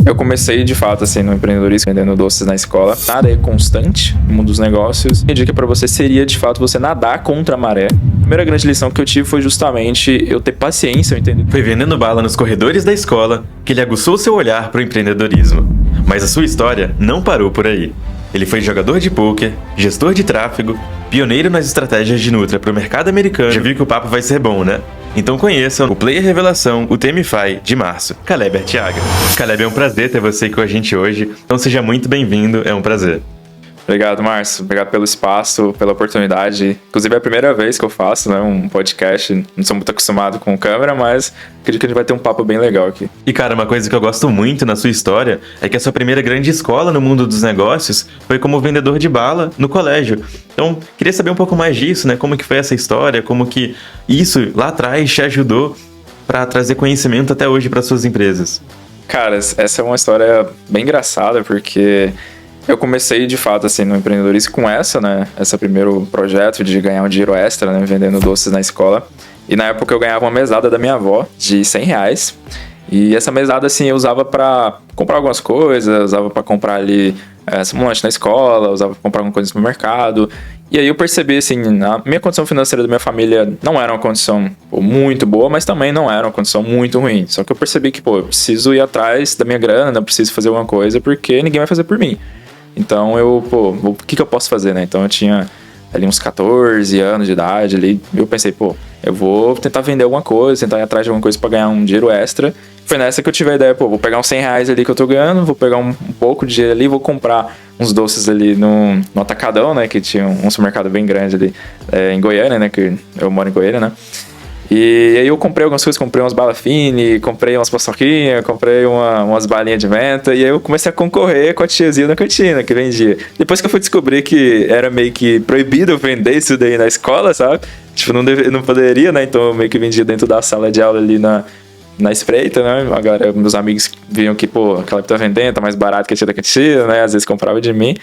Eu comecei, de fato, assim, no empreendedorismo, vendendo doces na escola. Nada é constante no mundo dos negócios. A dica para você seria, de fato, você nadar contra a maré. A primeira grande lição que eu tive foi justamente eu ter paciência, eu entender. Foi vendendo bala nos corredores da escola que ele aguçou seu olhar para o empreendedorismo. Mas a sua história não parou por aí. Ele foi jogador de pôquer, gestor de tráfego, pioneiro nas estratégias de Nutra para o mercado americano. Já viu que o papo vai ser bom, né? Então conheçam o Player Revelação, o Temify, de março, Caleb Arteaga. Caleb, é um prazer ter você aqui com a gente hoje, então seja muito bem-vindo, é um prazer. Obrigado, Márcio. Obrigado pelo espaço, pela oportunidade. Inclusive, é a primeira vez que eu faço, né, um podcast. Não sou muito acostumado com câmera, mas acredito que a gente vai ter um papo bem legal aqui. E, cara, uma coisa que eu gosto muito na sua história é que a sua primeira grande escola no mundo dos negócios foi como vendedor de bala no colégio. Então, queria saber um pouco mais disso, né? Como que foi essa história, como que isso lá atrás te ajudou para trazer conhecimento até hoje para suas empresas. Cara, essa é uma história bem engraçada, porque eu comecei, de fato, assim, no empreendedorismo com esse primeiro projeto de ganhar um dinheiro extra, né, vendendo doces na escola. E na época eu ganhava uma mesada da minha avó de R$100. E essa mesada, assim, eu usava para comprar algumas coisas, usava para comprar ali um lanche na escola, usava para comprar alguma coisa no supermercado. E aí eu percebi, assim, a minha condição financeira da minha família não era uma condição muito boa, mas também não era uma condição muito ruim. Só que eu percebi que, eu preciso ir atrás da minha grana, eu preciso fazer alguma coisa, porque ninguém vai fazer por mim. Então o que eu posso fazer, né? Então eu tinha ali uns 14 anos de idade ali, eu pensei, eu vou tentar vender alguma coisa, tentar ir atrás de alguma coisa pra ganhar um dinheiro extra. Foi nessa que eu tive a ideia, vou pegar uns R$100 ali que eu tô ganhando, vou pegar um pouco de dinheiro ali, vou comprar uns doces ali no Atacadão, né? Que tinha um supermercado bem grande ali em Goiânia, né? Que eu moro em Goiânia, né? E aí eu comprei algumas coisas, comprei umas balas fine, comprei umas paçoquinhas, comprei umas balinhas de menta, e aí eu comecei a concorrer com a tiazinha na cantina que vendia. Depois que eu fui descobrir que era meio que proibido vender isso daí na escola, sabe? Tipo, não poderia, né? Então eu meio que vendia dentro da sala de aula ali na espreita, né? Agora meus amigos viam que, aquela que tá vendendo tá mais barato que a tia da cantina, né? Às vezes comprava de mim.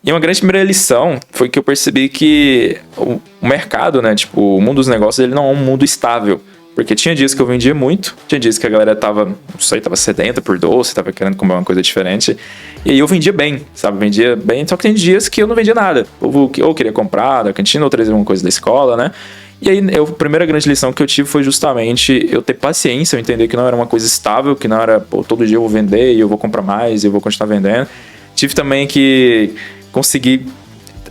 E uma grande primeira lição foi que eu percebi que o mercado, né, o mundo dos negócios, ele não é um mundo estável. Porque tinha dias que eu vendia muito, tinha dias que a galera tava sedenta por doce, tava querendo comer uma coisa diferente. E aí eu vendia bem, sabe? Vendia bem, só que tem dias que eu não vendia nada. Ou queria comprar da cantina, ou trazer alguma coisa da escola, né? E aí a primeira grande lição que eu tive foi justamente eu ter paciência, eu entender que não era uma coisa estável, que não era, todo dia eu vou vender e eu vou comprar mais e eu vou continuar vendendo. Tive também que conseguir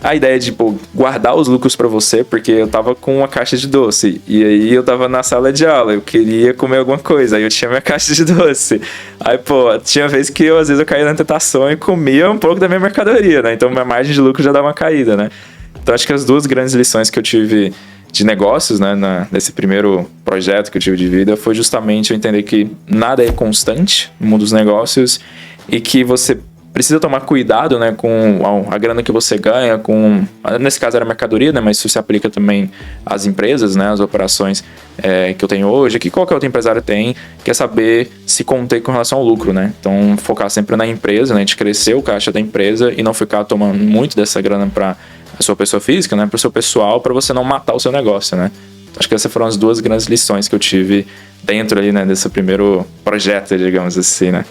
a ideia de guardar os lucros para você, porque eu tava com uma caixa de doce e aí eu tava na sala de aula, eu queria comer alguma coisa, aí eu tinha minha caixa de doce, aí tinha vez que às vezes eu caía na tentação e comia um pouco da minha mercadoria, né? Então minha margem de lucro já dava uma caída, né? Então acho que as duas grandes lições que eu tive de negócios, né, nesse primeiro projeto que eu tive de vida, foi justamente eu entender que nada é constante no mundo dos negócios e que você precisa tomar cuidado, né, com a grana que você ganha, nesse caso era mercadoria, né, mas isso se aplica também às empresas, né, às operações que eu tenho hoje, que qualquer outro empresário tem, que é saber se conter com relação ao lucro, né, então focar sempre na empresa, né, de crescer o caixa da empresa e não ficar tomando muito dessa grana para a sua pessoa física, né, para o seu pessoal, para você não matar o seu negócio, né. Acho que essas foram as duas grandes lições que eu tive dentro ali, né, desse primeiro projeto, digamos assim, né.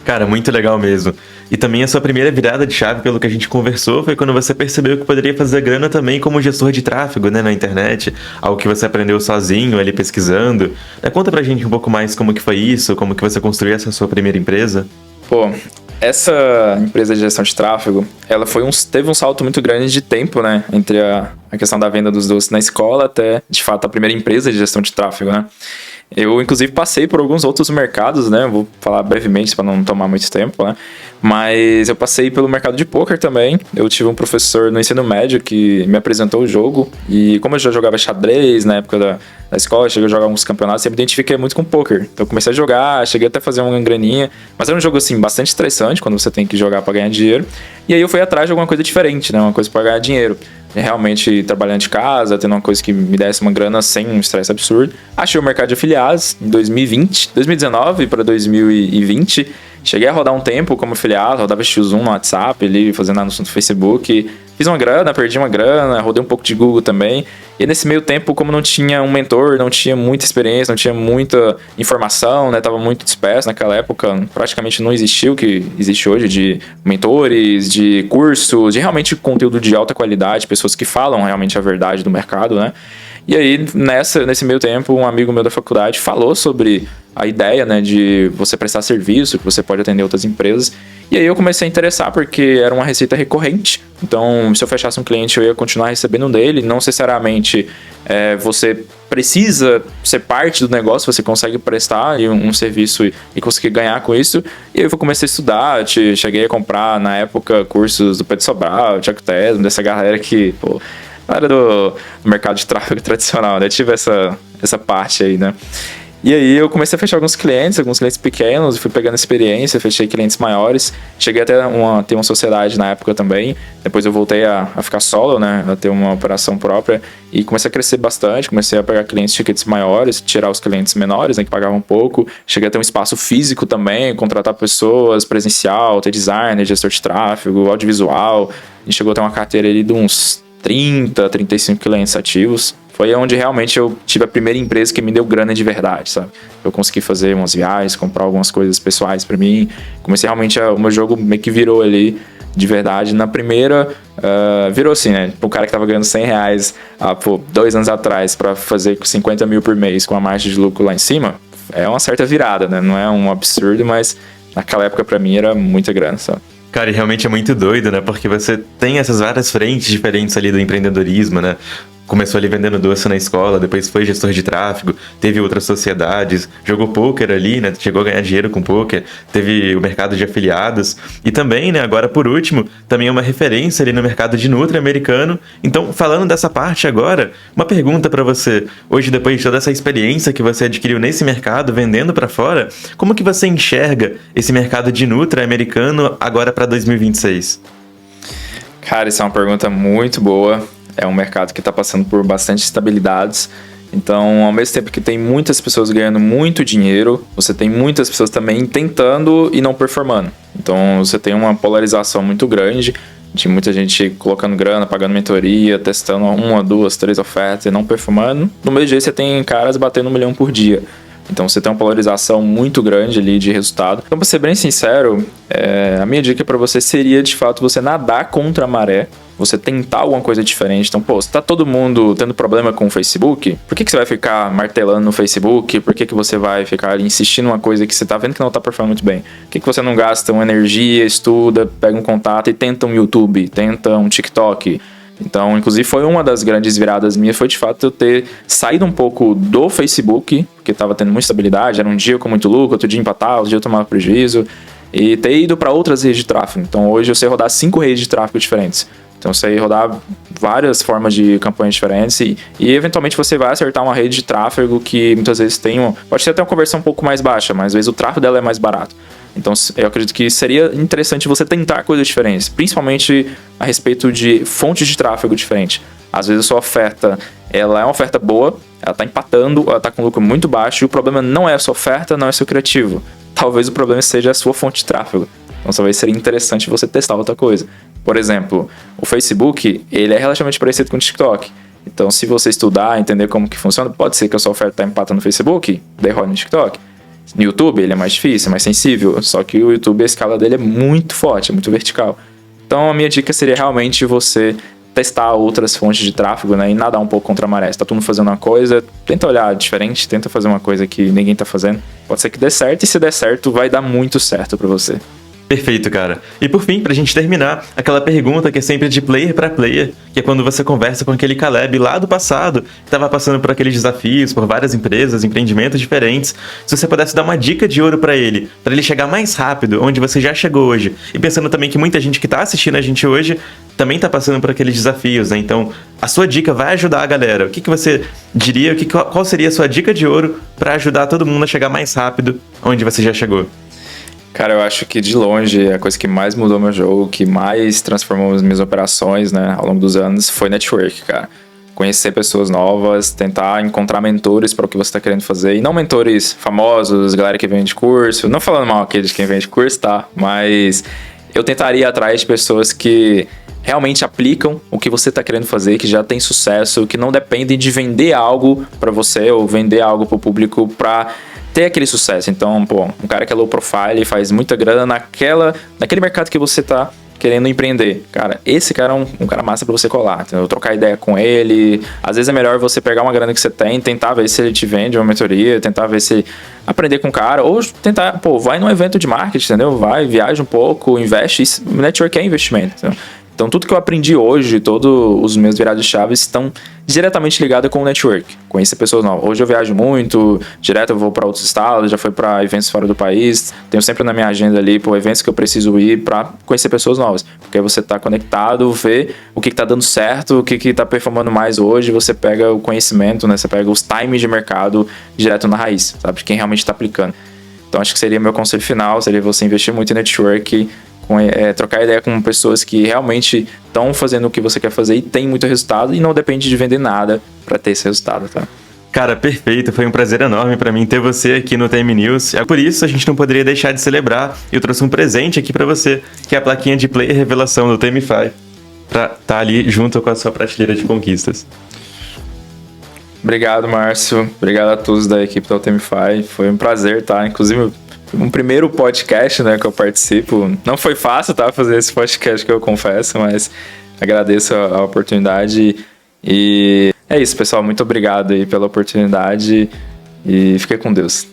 Cara, muito legal mesmo. E também a sua primeira virada de chave, pelo que a gente conversou, foi quando você percebeu que poderia fazer grana também como gestor de tráfego, né, na internet. Algo que você aprendeu sozinho, ali pesquisando. Conta pra gente um pouco mais como que foi isso, como que você construiu essa sua primeira empresa. Essa empresa de gestão de tráfego, ela teve um salto muito grande de tempo, né, entre a questão da venda dos doces na escola até, de fato, a primeira empresa de gestão de tráfego, né. Eu, inclusive, passei por alguns outros mercados, né? Vou falar brevemente para não tomar muito tempo, né? Mas eu passei pelo mercado de pôquer também. Eu tive um professor no ensino médio que me apresentou o jogo. E como eu já jogava xadrez na época da escola, cheguei a jogar alguns campeonatos, eu me identifiquei muito com pôquer. Então eu comecei a jogar, cheguei até a fazer uma graninha. Mas era um jogo, assim, bastante estressante quando você tem que jogar para ganhar dinheiro. E aí eu fui atrás de alguma coisa diferente, né? Uma coisa para ganhar dinheiro. Realmente trabalhando de casa, tendo uma coisa que me desse uma grana sem um estresse absurdo. Achei o mercado de afiliados em 2019 para 2020 Cheguei a rodar um tempo como afiliado, rodava X1 no WhatsApp, ali, fazendo anúncio no Facebook. Fiz uma grana, perdi uma grana, rodei um pouco de Google também. E nesse meio tempo, como não tinha um mentor, não tinha muita experiência, não tinha muita informação, né? Tava muito disperso naquela época. Praticamente não existia o que existe hoje de mentores, de cursos, de realmente conteúdo de alta qualidade, pessoas que falam realmente a verdade do mercado, né? E aí, nesse meio tempo, um amigo meu da faculdade falou sobre a ideia, né, de você prestar serviço, que você pode atender outras empresas. E aí eu comecei a interessar, porque era uma receita recorrente. Então, se eu fechasse um cliente, eu ia continuar recebendo dele. Não necessariamente você precisa ser parte do negócio, você consegue prestar um serviço e conseguir ganhar com isso. E aí eu comecei a estudar, cheguei a comprar, na época, cursos do Pedro Sobral, Thiago Tesma, dessa galera que, pô, era do mercado de tráfego tradicional, né? Tive essa parte aí, né? E aí eu comecei a fechar alguns clientes pequenos, fui pegando experiência, fechei clientes maiores. Cheguei até ter uma sociedade na época também. Depois eu voltei a ficar solo, né? A ter uma operação própria. E comecei a crescer bastante, comecei a pegar clientes tickets maiores, tirar os clientes menores, né? Que pagavam pouco. Cheguei a ter um espaço físico também, contratar pessoas, presencial, ter designer, gestor de tráfego, audiovisual. A gente chegou a ter uma carteira ali de uns 30, 35 clientes ativos. Foi onde realmente eu tive a primeira empresa que me deu grana de verdade, sabe? Eu consegui fazer umas viagens, comprar algumas coisas pessoais pra mim. Comecei realmente o meu jogo meio que virou ali de verdade. Na primeira, virou assim, né? O cara que tava ganhando R$100 há 2 anos atrás pra fazer 50 mil por mês com a margem de lucro lá em cima, é uma certa virada, né? Não é um absurdo, mas naquela época pra mim era muita grana, sabe? Cara, e realmente é muito doido, né? Porque você tem essas várias frentes diferentes ali do empreendedorismo, né? Começou ali vendendo doce na escola, depois foi gestor de tráfego, teve outras sociedades, jogou pôquer ali, né? Chegou a ganhar dinheiro com pôquer, teve o mercado de afiliados e também, né, agora por último, também é uma referência ali no mercado de Nutri americano. Então, falando dessa parte agora, uma pergunta pra você. Hoje, depois de toda essa experiência que você adquiriu nesse mercado, vendendo pra fora, como que você enxerga esse mercado de Nutri americano agora pra 2026? Cara, essa é uma pergunta muito boa. É um mercado que está passando por bastante estabilidades. Então, ao mesmo tempo que tem muitas pessoas ganhando muito dinheiro, você tem muitas pessoas também tentando e não performando. Então, você tem uma polarização muito grande de muita gente colocando grana, pagando mentoria, testando 1, 2, 3 ofertas e não performando. No mesmo dia, você tem caras batendo 1 milhão por dia. Então você tem uma polarização muito grande ali de resultado. Então, para ser bem sincero, a minha dica para você seria, de fato, você nadar contra a maré, você tentar alguma coisa diferente. Então, pô, se tá todo mundo tendo problema com o Facebook, por que você vai ficar martelando no Facebook? Por que você vai ficar insistindo numa coisa que você tá vendo que não tá performando muito bem? Por que você não gasta uma energia, estuda, pega um contato e tenta um YouTube, tenta um TikTok? Então, inclusive, foi uma das grandes viradas minhas, foi de fato eu ter saído um pouco do Facebook, porque estava tendo muita estabilidade, era um dia com muito lucro, outro dia empatava, outro dia eu tomava prejuízo, e ter ido para outras redes de tráfego. Então, hoje eu sei rodar 5 redes de tráfego diferentes. Então, eu sei rodar várias formas de campanhas diferentes e eventualmente você vai acertar uma rede de tráfego que muitas vezes pode ter até uma conversão um pouco mais baixa, mas às vezes o tráfego dela é mais barato. Então, eu acredito que seria interessante você tentar coisas diferentes, principalmente a respeito de fontes de tráfego diferentes. Às vezes a sua oferta, ela é uma oferta boa, ela está empatando, ela está com lucro muito baixo, e o problema não é a sua oferta, não é seu criativo. Talvez o problema seja a sua fonte de tráfego. Então, talvez seria interessante você testar outra coisa. Por exemplo, o Facebook, ele é relativamente parecido com o TikTok. Então, se você estudar, entender como que funciona, pode ser que a sua oferta está empatando no Facebook, daí roda no TikTok. No YouTube, ele é mais difícil, é mais sensível. Só que o YouTube, a escala dele é muito forte, é muito vertical. Então, a minha dica seria realmente você testar outras fontes de tráfego, né? E nadar um pouco contra a maré. Se tá todo mundo fazendo uma coisa, tenta olhar diferente, tenta fazer uma coisa que ninguém tá fazendo. Pode ser que dê certo, e se der certo, vai dar muito certo pra você. Perfeito, cara. E por fim, pra gente terminar, aquela pergunta que é sempre de player pra player, que é quando você conversa com aquele Caleb lá do passado, que tava passando por aqueles desafios, por várias empresas, empreendimentos diferentes. Se você pudesse dar uma dica de ouro pra ele chegar mais rápido, onde você já chegou hoje, e pensando também que muita gente que tá assistindo a gente hoje também tá passando por aqueles desafios, né? Então, a sua dica vai ajudar a galera. O que você diria, qual seria a sua dica de ouro pra ajudar todo mundo a chegar mais rápido onde você já chegou? Cara, eu acho que de longe a coisa que mais mudou meu jogo, que mais transformou as minhas operações, né, ao longo dos anos, foi network, cara. conhecer pessoas novas, tentar encontrar mentores para o que você está querendo fazer. E não mentores famosos, galera que vende curso. Não falando mal aqui de quem vende curso, tá? Mas eu tentaria ir atrás de pessoas que realmente aplicam o que você está querendo fazer, que já tem sucesso, que não dependem de vender algo para você ou vender algo para o público para ter aquele sucesso. Então, pô, um cara que é low profile e faz muita grana naquele mercado que você tá querendo empreender. Cara, esse cara é um cara massa pra você colar, entendeu? Trocar ideia com ele. Às vezes é melhor você pegar uma grana que você tem, tentar ver se ele te vende uma mentoria, tentar ver se aprender com o cara, ou tentar, pô, vai num evento de marketing, entendeu? Vai, viaja um pouco, investe. Isso, network é investimento, entendeu? Então, tudo que eu aprendi hoje, todos os meus virados de chave estão diretamente ligados com o network. Conhecer pessoas novas. Hoje eu viajo muito, direto eu vou para outros estados, já fui para eventos fora do país. Tenho sempre na minha agenda ali, pô, eventos que eu preciso ir para conhecer pessoas novas. Porque aí você tá conectado, vê o que tá dando certo, o que tá performando mais hoje, você pega o conhecimento, né? Você pega os times de mercado direto na raiz, sabe? De quem realmente tá aplicando. Então, acho que seria meu conselho final, seria você investir muito em network, trocar ideia com pessoas que realmente estão fazendo o que você quer fazer e tem muito resultado e não depende de vender nada para ter esse resultado, tá? Cara, perfeito. Foi um prazer enorme pra mim ter você aqui no Time News. Por isso, a gente não poderia deixar de celebrar. Eu trouxe um presente aqui pra você, que é a plaquinha de Player Revelação do Temify, pra estar ali junto com a sua prateleira de conquistas. Obrigado, Márcio. Obrigado a todos da equipe do Temify. Foi um prazer, tá? Inclusive, um primeiro podcast, né, que eu participo. Não foi fácil, tá, fazer esse podcast, que eu confesso, mas agradeço a oportunidade. E é isso, pessoal. Muito obrigado aí pela oportunidade e fiquem com Deus.